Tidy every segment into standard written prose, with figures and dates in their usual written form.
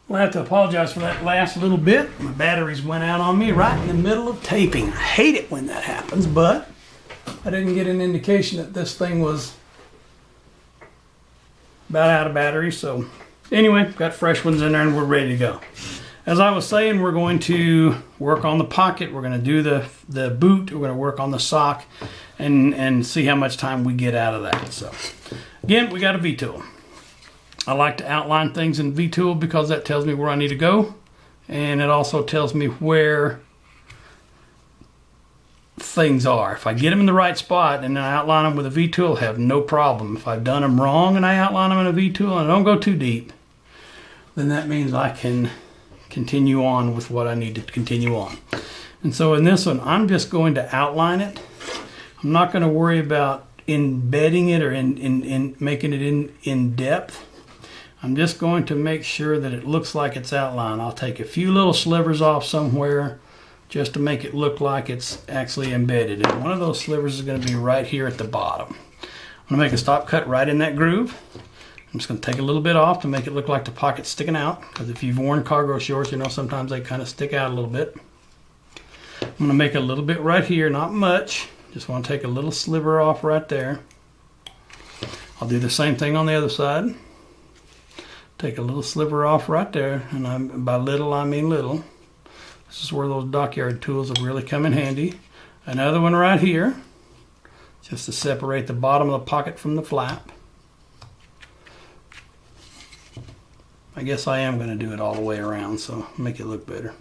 Well, I have to apologize for that last little bit. My batteries went out on me right in the middle of taping. I hate it when that happens, but I didn't get an indication that this thing was about out of battery. So anyway, got fresh ones in there and we're ready to go. As I was saying, we're going to work on the pocket. We're going to do the boot. We're going to work on the sock and see how much time we get out of that. So again, we got a V-tool. I like to outline things in V-tool because that tells me where I need to go. And it also tells me where things are. If I get them in the right spot and I outline them with a V-tool, I have no problem. If I've done them wrong and I outline them in a V-tool and I don't go too deep, then that means I can continue on with what I need to continue on. And so in this one, I'm just going to outline it. I'm not going to worry about embedding it or in making it in depth. I'm just going to make sure that it looks like it's outlined. I'll take a few little slivers off somewhere just to make it look like it's actually embedded. And one of those slivers is going to be right here at the bottom. I'm going to make a stop cut right in that groove. I'm just going to take a little bit off to make it look like the pocket's sticking out. Because if you've worn cargo shorts, you know sometimes they kind of stick out a little bit. I'm going to make a little bit right here, not much. Just want to take a little sliver off right there. I'll do the same thing on the other side. Take a little sliver off right there, and by little I mean little. This is where those dockyard tools will really come in handy. Another one right here, just to separate the bottom of the pocket from the flap. I guess I am going to do it all the way around, so make it look better.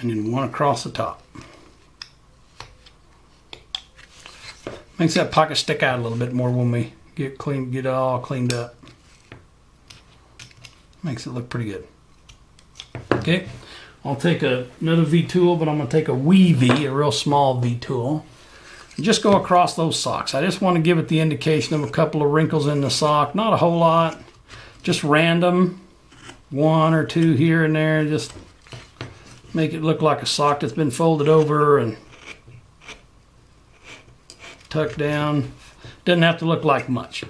And then one across the top. Makes that pocket stick out a little bit more when we get it all cleaned up. Makes it look pretty good. Okay, I'll take another V-tool, but I'm going to take a wee V, a real small V-tool, and just go across those socks. I just want to give it the indication of a couple of wrinkles in the sock, not a whole lot, just random, one or two here and there, just make it look like a sock that's been folded over and tucked down. Doesn't have to look like much.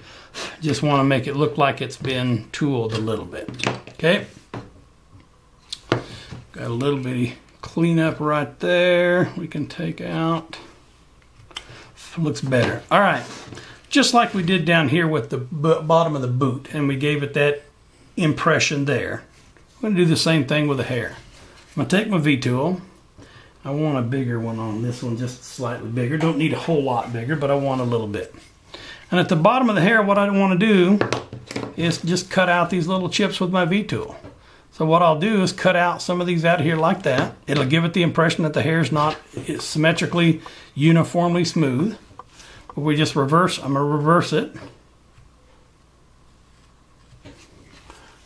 Just want to make it look like it's been tooled a little bit. Okay. Got a little bitty cleanup right there. We can take out. Looks better. All right. Just like we did down here with the bottom of the boot, and we gave it that impression there. I'm going to do the same thing with the hair. I'm going to take my V-tool. I want a bigger one on this one, just slightly bigger. Don't need a whole lot bigger, but I want a little bit. And at the bottom of the hair, what I want to do is just cut out these little chips with my V-tool. So what I'll do is cut out some of these out here like that. It'll give it the impression that the hair is not symmetrically, uniformly smooth. But we just reverse, I'm going to reverse it.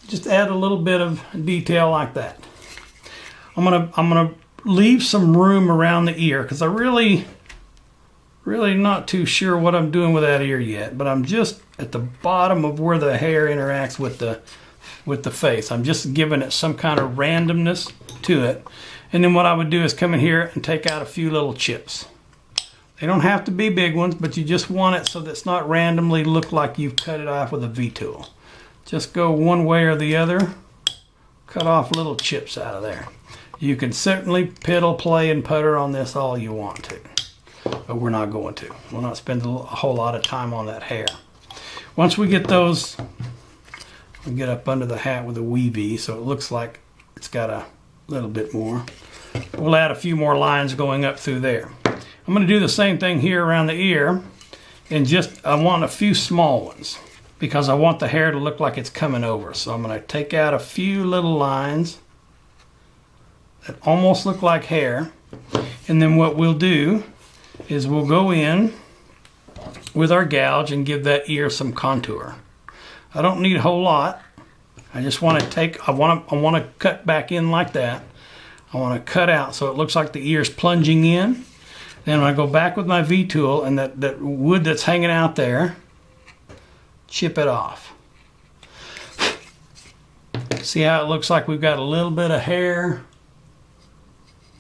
Just add a little bit of detail like that. I'm gonna leave some room around the ear because I really not too sure what I'm doing with that ear yet, but I'm just at the bottom of where the hair interacts with the face. I'm just giving it some kind of randomness to it. And then what I would do is come in here and take out a few little chips. They don't have to be big ones, but you just want it so that it's not randomly look like you've cut it off with a V-tool. Just go one way or the other, cut off little chips out of there. You can certainly piddle, play, and putter on this all you want to, but we're not going to. We'll not spend a whole lot of time on that hair. Once we get those, we'll get up under the hat with a wee V so it looks like it's got a little bit more. We'll add a few more lines going up through there. I'm going to do the same thing here around the ear, and I want a few small ones because I want the hair to look like it's coming over. So I'm going to take out a few little lines that almost look like hair, and then what we'll do is we'll go in with our gouge and give that ear some contour. I don't need a whole lot. I just want to I want to cut back in like that. I want to cut out so it looks like the ear's plunging in. Then when I go back with my V-tool and that wood that's hanging out there, chip it off. See how it looks like we've got a little bit of hair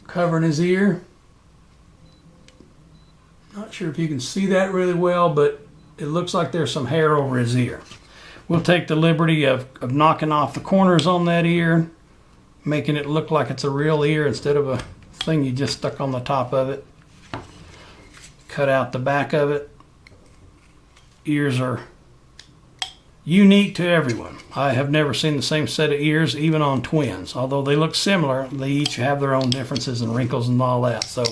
covering his ear? Not sure if you can see that really well, but it looks like there's some hair over his ear. We'll take the liberty of knocking off the corners on that ear, making it look like it's a real ear instead of a thing you just stuck on the top of it. Cut out the back of it. Ears are unique to everyone. I have never seen the same set of ears, even on twins. Although they look similar, they each have their own differences and wrinkles and all that. So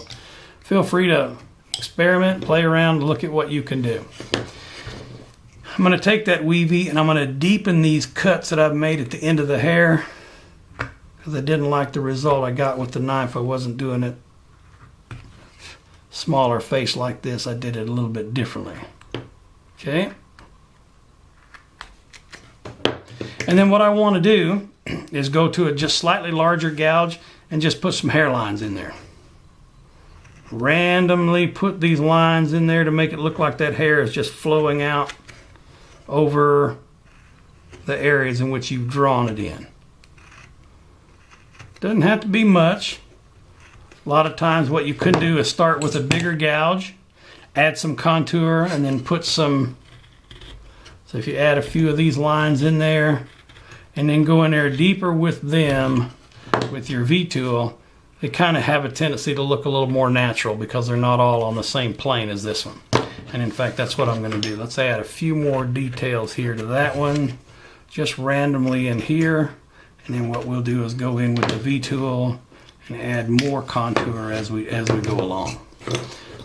feel free to experiment, play around, look at what you can do. I'm going to take that weavy and I'm going to deepen these cuts that I've made at the end of the hair, because I didn't like the result I got with the knife. I wasn't doing it smaller face like this. I did it a little bit differently. Okay. And then what I want to do is go to a just slightly larger gouge and just put some hairlines in there. Randomly put these lines in there to make it look like that hair is just flowing out over the areas in which you've drawn it in. Doesn't have to be much. A lot of times what you could do is start with a bigger gouge, add some contour, and then put some, so if you add a few of these lines in there, and then go in there deeper with them with your V-tool, they kind of have a tendency to look a little more natural because they're not all on the same plane as this one. And in fact, that's what I'm going to do. Let's add a few more details here to that one, just randomly in here. And then what we'll do is go in with the V-tool and add more contour as we go along.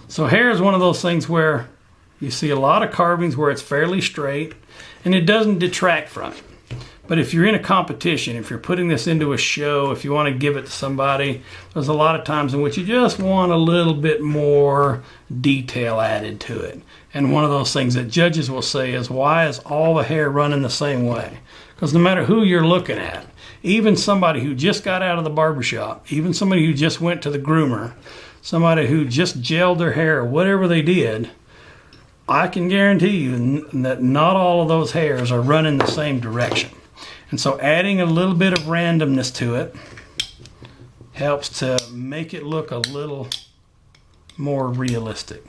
So hair is one of those things where you see a lot of carvings where it's fairly straight and it doesn't detract from it. But if you're in a competition, if you're putting this into a show, if you want to give it to somebody, there's a lot of times in which you just want a little bit more detail added to it. And one of those things that judges will say is, why is all the hair running the same way? Because no matter who you're looking at, even somebody who just got out of the barbershop, even somebody who just went to the groomer, somebody who just gelled their hair, or whatever they did, I can guarantee you that not all of those hairs are running the same direction. And so adding a little bit of randomness to it helps to make it look a little more realistic.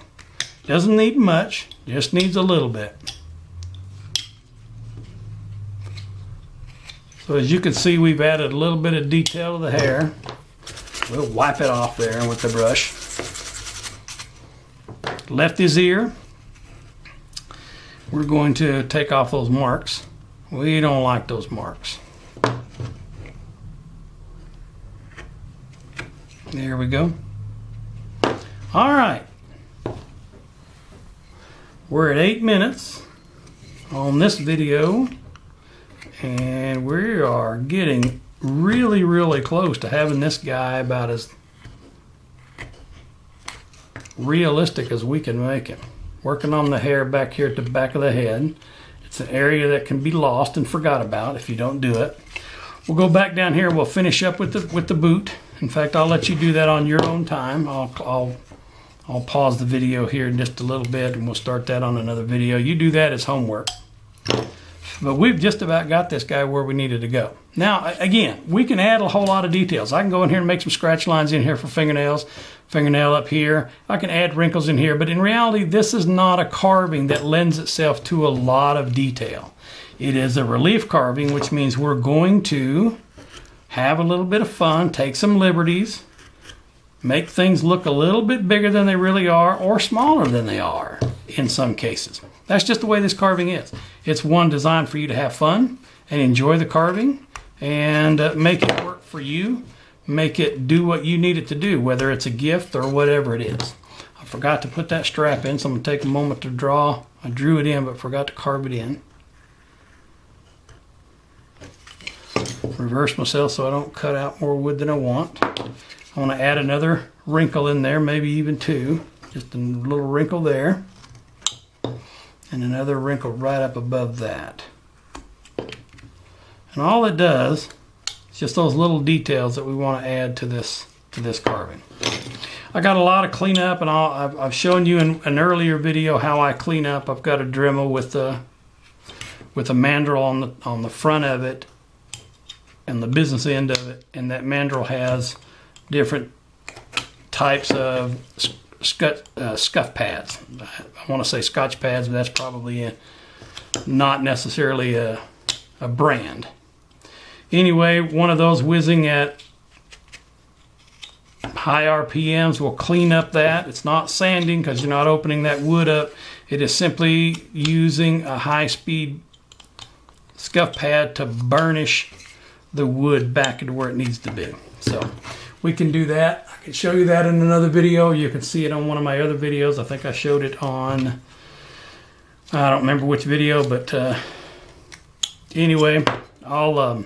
Doesn't need much, just needs a little bit. So as you can see, we've added a little bit of detail to the hair. We'll wipe it off there with the brush. Left his ear. We're going to take off those marks. We don't like those marks. There we go. All right. We're at 8 minutes on this video, and we are getting really, really close to having this guy about as realistic as we can make him. Working on the hair back here at the back of the head. It's an area that can be lost and forgot about if you don't do it. We'll go back down here and we'll finish up with the boot. In fact, I'll let you do that on your own time. I'll pause the video here in just a little bit and we'll start that on another video. You do that as homework. But we've just about got this guy where we needed to go. Now, again, we can add a whole lot of details. I can go in here and make some scratch lines in here for fingernails. Fingernail up here. I can add wrinkles in here, but in reality, this is not a carving that lends itself to a lot of detail. It is a relief carving, which means we're going to have a little bit of fun, take some liberties, make things look a little bit bigger than they really are or smaller than they are in some cases. That's just the way this carving is. It's one designed for you to have fun and enjoy the carving and make it work for you. Make it do what you need it to do, whether it's a gift or whatever it is. I forgot to put that strap in, so I'm going to take a moment to draw. I drew it in, but forgot to carve it in. Reverse myself so I don't cut out more wood than I want. I want to add another wrinkle in there, maybe even two. Just a little wrinkle there. And another wrinkle right up above that. And all it does, it's just those little details that we want to add to this carving. I got a lot of cleanup, and I've shown you in an earlier video how I clean up. I've got a Dremel with a mandrel on the front of it and the business end of it, and that mandrel has different types of scuff pads. I want to say Scotch pads, but that's probably not necessarily a brand. Anyway, one of those whizzing at high RPMs will clean up that. It's not sanding because you're not opening that wood up. It is simply using a high-speed scuff pad to burnish the wood back into where it needs to be. So we can do that. I can show you that in another video. You can see it on one of my other videos. I think I showed it on, I don't remember which video, but anyway, I'll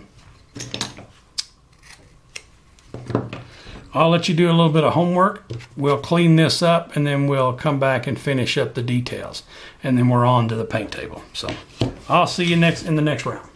let you do a little bit of homework. We'll clean this up and then we'll come back and finish up the details. And then we're on to the paint table. So I'll see you in the next round.